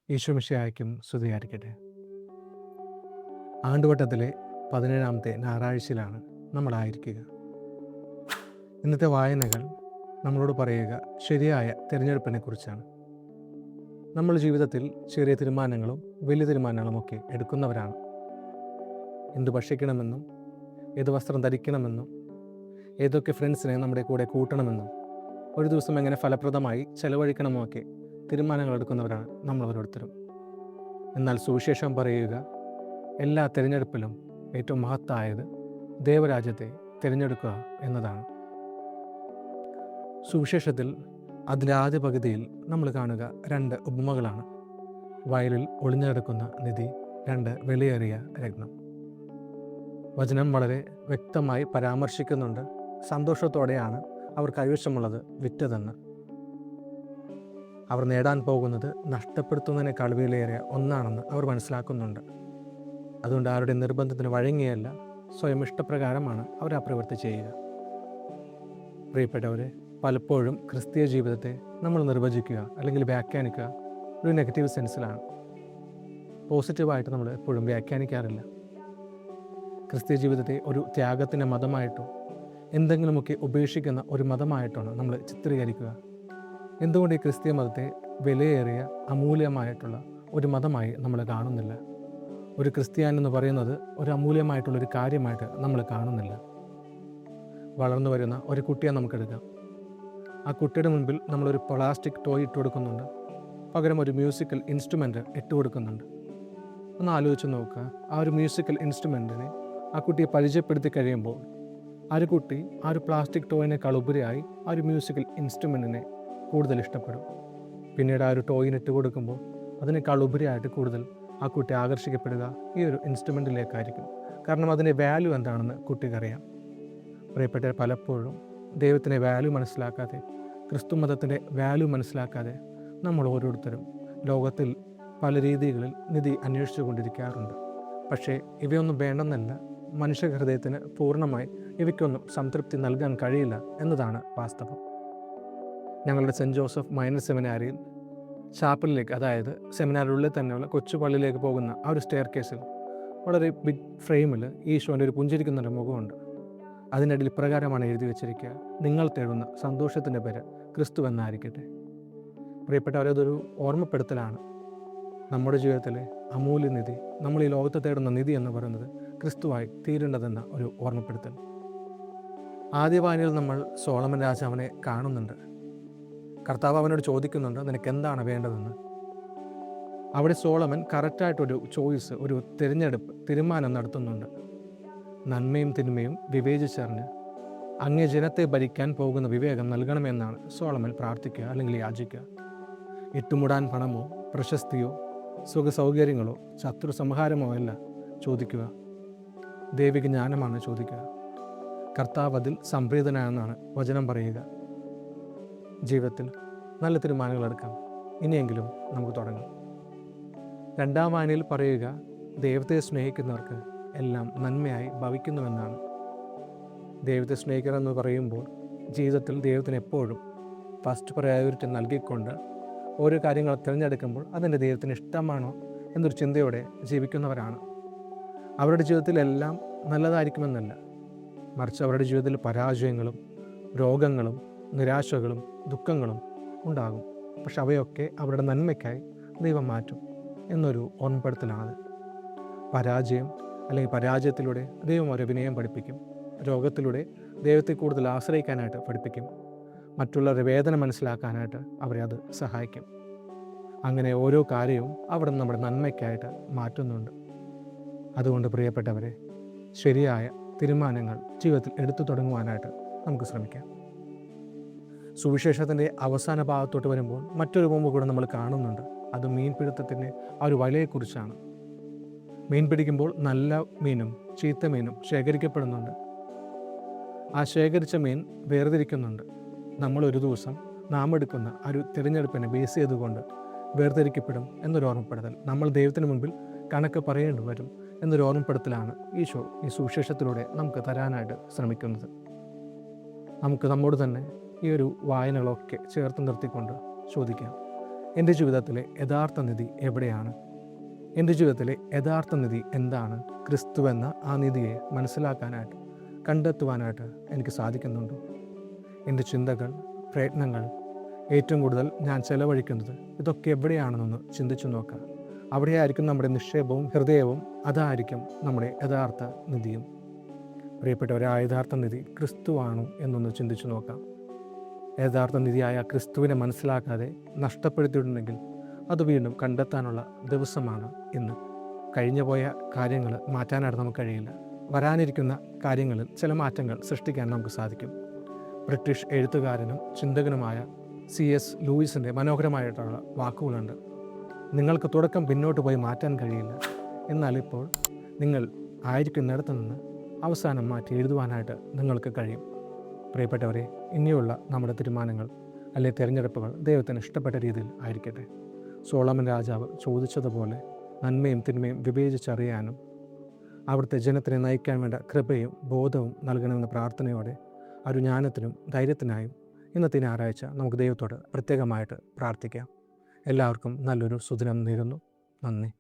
ഈശോമിശിഹായ്ക്കും സ്തുതിയായിരിക്കട്ടെ. ആണ്ടുവട്ടത്തിലെ 17ാമത്തെ ഞായറാഴ്ചയിലാണ് നമ്മളായിരിക്കുക. ഇന്നത്തെ വായനകൾ നമ്മളോട് പറയുക ശരിയായ തിരഞ്ഞെടുപ്പിനെ കുറിച്ചാണ്. നമ്മൾ ജീവിതത്തിൽ ചെറിയ തീരുമാനങ്ങളും വലിയ തീരുമാനങ്ങളുമൊക്കെ എടുക്കുന്നവരാണ്. എന്ത് ഭക്ഷിക്കണമെന്നും ഏത് വസ്ത്രം ധരിക്കണമെന്നും ഏതൊക്കെ ഫ്രണ്ട്സിനെ നമ്മുടെ കൂടെ കൂട്ടണമെന്നും ഒരു ദിവസം എങ്ങനെ ഫലപ്രദമായി ചെലവഴിക്കണമെന്നൊക്കെ തീരുമാനങ്ങൾ എടുക്കുന്നവരാണ് നമ്മൾ ഓരോരുത്തരും. എന്നാൽ സുവിശേഷം പറയുക എല്ലാ തിരഞ്ഞെടുപ്പിലും ഏറ്റവും മഹത്തായത് ദൈവരാജ്യത്തെ തിരഞ്ഞെടുക്കുക എന്നതാണ്. സുവിശേഷത്തിൽ അതിൻ്റെ ആദ്യ പകുതിയിൽ നമ്മൾ കാണുക 2 ഉപമകളാണ്. വയലിൽ ഒളിഞ്ഞു കിടക്കുന്ന നിധി, 2 വിലയേറിയ രത്നം. വചനം വളരെ വ്യക്തമായി പരാമർശിക്കുന്നുണ്ട്. സന്തോഷത്തോടെയാണ് അവർ കൈവശമുള്ളത് വിറ്റതെന്ന്. അവർ നേടാൻ പോകുന്നത് നഷ്ടപ്പെടുത്തുന്നതിനേക്കാൾ വിലയേറിയ ഒന്നാണെന്ന് അവർ മനസ്സിലാക്കുന്നുണ്ട്. അതുകൊണ്ട് ആരുടെ നിർബന്ധത്തിന് വഴങ്ങിയല്ല, സ്വയം ഇഷ്ടപ്രകാരമാണ് അവർ ആ പ്രവൃത്തി ചെയ്യുക. പ്രിയപ്പെട്ടവരെ, പലപ്പോഴും ക്രിസ്തീയ ജീവിതത്തെ നമ്മൾ നിർവചിക്കുക അല്ലെങ്കിൽ വ്യാഖ്യാനിക്കുക ഒരു നെഗറ്റീവ് സെൻസിലാണ്. പോസിറ്റീവായിട്ട് നമ്മൾ എപ്പോഴും വ്യാഖ്യാനിക്കാറില്ല. ക്രിസ്തീയ ജീവിതത്തെ ഒരു ത്യാഗത്തിൻ്റെ മതമായിട്ടോ എന്തെങ്കിലുമൊക്കെ ഉപേക്ഷിക്കുന്ന ഒരു മതമായിട്ടാണ് നമ്മൾ ചിത്രീകരിക്കുക. എന്തുകൊണ്ട് ഈ ക്രിസ്തീയ മതത്തെ വിലയേറിയ അമൂല്യമായിട്ടുള്ള ഒരു മതമായി നമ്മൾ കാണുന്നില്ല? ഒരു ക്രിസ്ത്യാനി എന്ന് പറയുന്നത് ഒരു അമൂല്യമായിട്ടുള്ളൊരു കാര്യമായിട്ട് നമ്മൾ കാണുന്നില്ല. വളർന്നു വരുന്ന ഒരു കുട്ടിയെ നമുക്കെടുക്കാം. ആ കുട്ടിയുടെ മുൻപിൽ നമ്മളൊരു പ്ലാസ്റ്റിക് ടോയ് ഇട്ട് കൊടുക്കുന്നുണ്ട്, പകരം ഒരു മ്യൂസിക്കൽ ഇൻസ്ട്രുമെൻ്റ് ഇട്ട് കൊടുക്കുന്നുണ്ട്. ഒന്ന് ആലോചിച്ച് നോക്കുക. ആ ഒരു മ്യൂസിക്കൽ ഇൻസ്ട്രുമെൻറ്റിനെ ആ കുട്ടിയെ പരിചയപ്പെടുത്തി കഴിയുമ്പോൾ ആ ഒരു കുട്ടി ആ ഒരു പ്ലാസ്റ്റിക് ടോയിനേക്കാൾ ഉപരിയായി ആ ഒരു മ്യൂസിക്കൽ ഇൻസ്ട്രുമെൻറ്റിനെ കൂടുതൽ ഇഷ്ടപ്പെടും. പിന്നീട് ആ ഒരു ടോയിനിട്ട് കൊടുക്കുമ്പോൾ അതിനേക്കാൾ ഉപരിയായിട്ട് കൂടുതൽ ആ കുട്ടി ആകർഷിക്കപ്പെടുക ഈ ഒരു ഇൻസ്ട്രുമെൻറ്റിലേക്കായിരിക്കും. കാരണം അതിൻ്റെ വാല്യൂ എന്താണെന്ന് കുട്ടിക്കറിയാം. പ്രിയപ്പെട്ട, പലപ്പോഴും ദൈവത്തിൻ്റെ വാല്യൂ മനസ്സിലാക്കാതെ, ക്രിസ്തു മതത്തിൻ്റെ വാല്യൂ മനസ്സിലാക്കാതെ നമ്മൾ ഓരോരുത്തരും ലോകത്തിൽ പല രീതികളിൽ നിധി അന്വേഷിച്ചു കൊണ്ടിരിക്കാറുണ്ട്. പക്ഷേ ഇവയൊന്നും വേണ്ടെന്നല്ല, മനുഷ്യ ഹൃദയത്തിന് പൂർണ്ണമായി ഇവയ്ക്കൊന്നും സംതൃപ്തി നൽകാൻ കഴിയില്ല എന്നതാണ് വാസ്തവം. ഞങ്ങളുടെ സെൻറ്റ് ജോസഫ് മൈനർ സെമിനാരിയിൽ ചാപ്പലിലേക്ക്, അതായത് സെമിനാറിനുള്ളിൽ തന്നെയുള്ള കൊച്ചു പള്ളിയിലേക്ക് പോകുന്ന ആ ഒരു സ്റ്റെയർ കേസിൽ വളരെ ബിഗ് ഫ്രെയിമിൽ ഈശോൻ്റെ ഒരു പുഞ്ചിരിക്കുന്നൊരു മുഖമുണ്ട്. അതിനിടയിൽ ഇപ്രകാരമാണ് എഴുതി വെച്ചിരിക്കുക: നിങ്ങൾ തേടുന്ന സന്തോഷത്തിൻ്റെ പേര് ക്രിസ്തു എന്നായിരിക്കട്ടെ. പ്രിയപ്പെട്ടവരെ, അതൊരു ഓർമ്മപ്പെടുത്തലാണ്. നമ്മുടെ ജീവിതത്തിലെ അമൂല്യനിധി, നമ്മൾ ഈ ലോകത്ത് തേടുന്ന നിധി എന്ന് പറയുന്നത് ക്രിസ്തുവായി തീരേണ്ടതെന്ന ഒരു ഓർമ്മപ്പെടുത്തൽ. ആദ്യ വായനയിൽ നമ്മൾ സോളമൻ രാജാവിനെ കാണുന്നുണ്ട്. കർത്താവ് അവനോട് ചോദിക്കുന്നുണ്ട്, നിനക്ക് എന്താണ് വേണ്ടതെന്ന്. അവിടെ സോളമൻ കറക്റ്റായിട്ടൊരു ചോയ്സ്, ഒരു തീരുമാനം നടത്തുന്നുണ്ട്. നന്മയും തിന്മയും വിവേചിച്ചറിഞ്ഞ് അങ്ങേ ജനത്തെ ഭരിക്കാൻ പോകുന്ന വിവേകം നൽകണമെന്നാണ് സോളമൻ പ്രാർത്ഥിക്കുക അല്ലെങ്കിൽ യാചിക്കുക. ഇട്ടുമുടാൻ പണമോ പ്രശസ്തിയോ സുഖസൗകര്യങ്ങളോ ശത്രു സംഹാരമോ അല്ല ചോദിക്കുക, ദൈവിക ജ്ഞാനമാണ് ചോദിക്കുക. കർത്താവ് അതിൽ സംപ്രീതനാണെന്നാണ് വചനം പറയുക. ജീവിതത്തിൽ നല്ല തീരുമാനങ്ങൾ എടുക്കാം. ഇനിയെങ്കിലും നമുക്ക് തുടങ്ങാം. 2ാം വായനയിൽ പറയുക, ദൈവത്തെ സ്നേഹിക്കുന്നവർക്ക് എല്ലാം നന്മയായി ഭവിക്കുന്നുവെന്നാണ്. ദൈവത്തെ സ്നേഹിക്കുക എന്ന് പറയുമ്പോൾ ജീവിതത്തിൽ ദൈവത്തിന് എപ്പോഴും ഫസ്റ്റ് പ്രയോറിറ്റി നൽകിക്കൊണ്ട് ഓരോ കാര്യങ്ങൾ തിരഞ്ഞെടുക്കുമ്പോൾ അതിൻ്റെ ദൈവത്തിന് ഇഷ്ടമാണോ എന്നൊരു ചിന്തയോടെ ജീവിക്കുന്നവരാണ്. അവരുടെ ജീവിതത്തിലെല്ലാം നല്ലതായിരിക്കുമെന്നല്ല, മറിച്ച് അവരുടെ ജീവിതത്തിൽ പരാജയങ്ങളും രോഗങ്ങളും നിരാശകളും ദുഃഖങ്ങളും ഉണ്ടാകും. പക്ഷെ അവയൊക്കെ അവരുടെ നന്മയ്ക്കായി ദൈവം മാറ്റും എന്നൊരു ഓർമ്മപ്പെടുത്തലാണത്. പരാജയം അല്ലെങ്കിൽ പരാജയത്തിലൂടെ ദൈവം അവരെ വിനയം പഠിപ്പിക്കും. രോഗത്തിലൂടെ ദൈവത്തെ കൂടുതൽ ആശ്രയിക്കാനായിട്ട് പഠിപ്പിക്കും. മറ്റുള്ളവരുടെ വേദന മനസ്സിലാക്കാനായിട്ട് അവരെ അത് സഹായിക്കും. അങ്ങനെ ഓരോ കാര്യവും അവിടെ നമ്മുടെ നന്മയ്ക്കായിട്ട് മാറ്റുന്നുണ്ട്. അതുകൊണ്ട് പ്രിയപ്പെട്ടവരെ, ശരിയായ തീരുമാനങ്ങൾ ജീവിതത്തിൽ എടുത്തു തുടങ്ങുവാനായിട്ട് നമുക്ക് ശ്രമിക്കാം. സുവിശേഷത്തിൻ്റെ അവസാന ഭാഗത്തോട്ട് വരുമ്പോൾ മറ്റൊരു മുമ്പ് കൂടെ നമ്മൾ കാണുന്നുണ്ട്. അത് മീൻപിടുത്തത്തിൻ്റെ ആ ഒരു വലയെക്കുറിച്ചാണ്. മീൻ പിടിക്കുമ്പോൾ നല്ല മീനും ചീത്ത മീനും ശേഖരിക്കപ്പെടുന്നുണ്ട്. ആ ശേഖരിച്ച മീൻ വേർതിരിക്കുന്നുണ്ട്. നമ്മളൊരു ദിവസം നാം എടുക്കുന്ന ആ ഒരു തിരഞ്ഞെടുപ്പിനെ ബേസ് ചെയ്തുകൊണ്ട് വേർതിരിക്കപ്പെടും എന്നൊരു ഓർമ്മപ്പെടുത്തൽ, നമ്മൾ ദൈവത്തിന് മുൻപിൽ കണക്ക് പറയേണ്ടി വരും എന്നൊരു ഓർമ്മപ്പെടുത്തലാണ് ഈശോ ഈ സുവിശേഷത്തിലൂടെ നമുക്ക് തരാനായിട്ട് ശ്രമിക്കുന്നത്. നമുക്ക് നമ്മോട് തന്നെ ഈ ഒരു വായനകളൊക്കെ ചേർത്ത് നിർത്തിക്കൊണ്ട് ചോദിക്കാം, എൻ്റെ ജീവിതത്തിലെ യഥാർത്ഥ നിധി എവിടെയാണ്? എൻ്റെ ജീവിതത്തിലെ യഥാർത്ഥ നിധി എന്താണ്? ക്രിസ്തു എന്ന ആ നിധിയെ മനസ്സിലാക്കാനായിട്ട്, കണ്ടെത്തുവാനായിട്ട് എനിക്ക് സാധിക്കുന്നുണ്ടോ? എൻ്റെ ചിന്തകൾ, പ്രയത്നങ്ങൾ, ഏറ്റവും കൂടുതൽ ഞാൻ ചെലവഴിക്കുന്നത് ഇതൊക്കെ എവിടെയാണെന്നൊന്ന് ചിന്തിച്ചു നോക്കുക. അവിടെയായിരിക്കും നമ്മുടെ നിക്ഷേപവും ഹൃദയവും, അതായിരിക്കും നമ്മുടെ യഥാർത്ഥ നിധിയും. പ്രിയപ്പെട്ടവരെ, ആ യഥാർത്ഥ നിധി ക്രിസ്തുവാണോ എന്നൊന്ന് ചിന്തിച്ചു നോക്കാം. യഥാർത്ഥ നിധിയായ ക്രിസ്തുവിനെ മനസ്സിലാക്കാതെ നഷ്ടപ്പെടുത്തിയിട്ടുണ്ടെങ്കിൽ അത് വീണ്ടും കണ്ടെത്താനുള്ള ദിവസമാണ് ഇന്ന്. കഴിഞ്ഞു പോയ കാര്യങ്ങൾ മാറ്റാനായിട്ട് നമുക്ക് കഴിയില്ല. വരാനിരിക്കുന്ന കാര്യങ്ങളിൽ ചില മാറ്റങ്ങൾ സൃഷ്ടിക്കാൻ നമുക്ക് സാധിക്കും. ബ്രിട്ടീഷ് എഴുത്തുകാരനും ചിന്തകനുമായ C.S. ലൂയിസിൻ്റെ മനോഹരമായിട്ടുള്ള വാക്കുകളുണ്ട്. നിങ്ങൾക്ക് തുടക്കം പിന്നോട്ട് പോയി മാറ്റാൻ കഴിയില്ല, എന്നാൽ ഇപ്പോൾ നിങ്ങൾ ആയിരിക്കുന്നിടത്ത് നിന്ന് അവസാനം മാറ്റി എഴുതുവാനായിട്ട് നിങ്ങൾക്ക് കഴിയും. പ്രിയപ്പെട്ടവരെ, ഇനിയുള്ള നമ്മുടെ തീരുമാനങ്ങൾ അല്ലെങ്കിൽ തിരഞ്ഞെടുപ്പുകൾ ദൈവത്തിന് ഇഷ്ടപ്പെട്ട രീതിയിൽ ആയിരിക്കട്ടെ. സോളമൻ രാജാവ് ചോദിച്ചതുപോലെ നന്മയും തിന്മയും വിവേചിച്ചറിയാനും അവിടുത്തെ ജനത്തിനെ നയിക്കാൻ വേണ്ട കൃപയും ബോധവും നൽകണമെന്ന പ്രാർത്ഥനയോടെ ഒരു ജ്ഞാനത്തിനും ധൈര്യത്തിനായും ഇന്നത്തെ ഞായറാഴ്ച നമുക്ക് ദൈവത്തോട് പ്രത്യേകമായിട്ട് പ്രാർത്ഥിക്കാം. എല്ലാവർക്കും നല്ലൊരു സുദിനം നേരുന്നു. നന്ദി.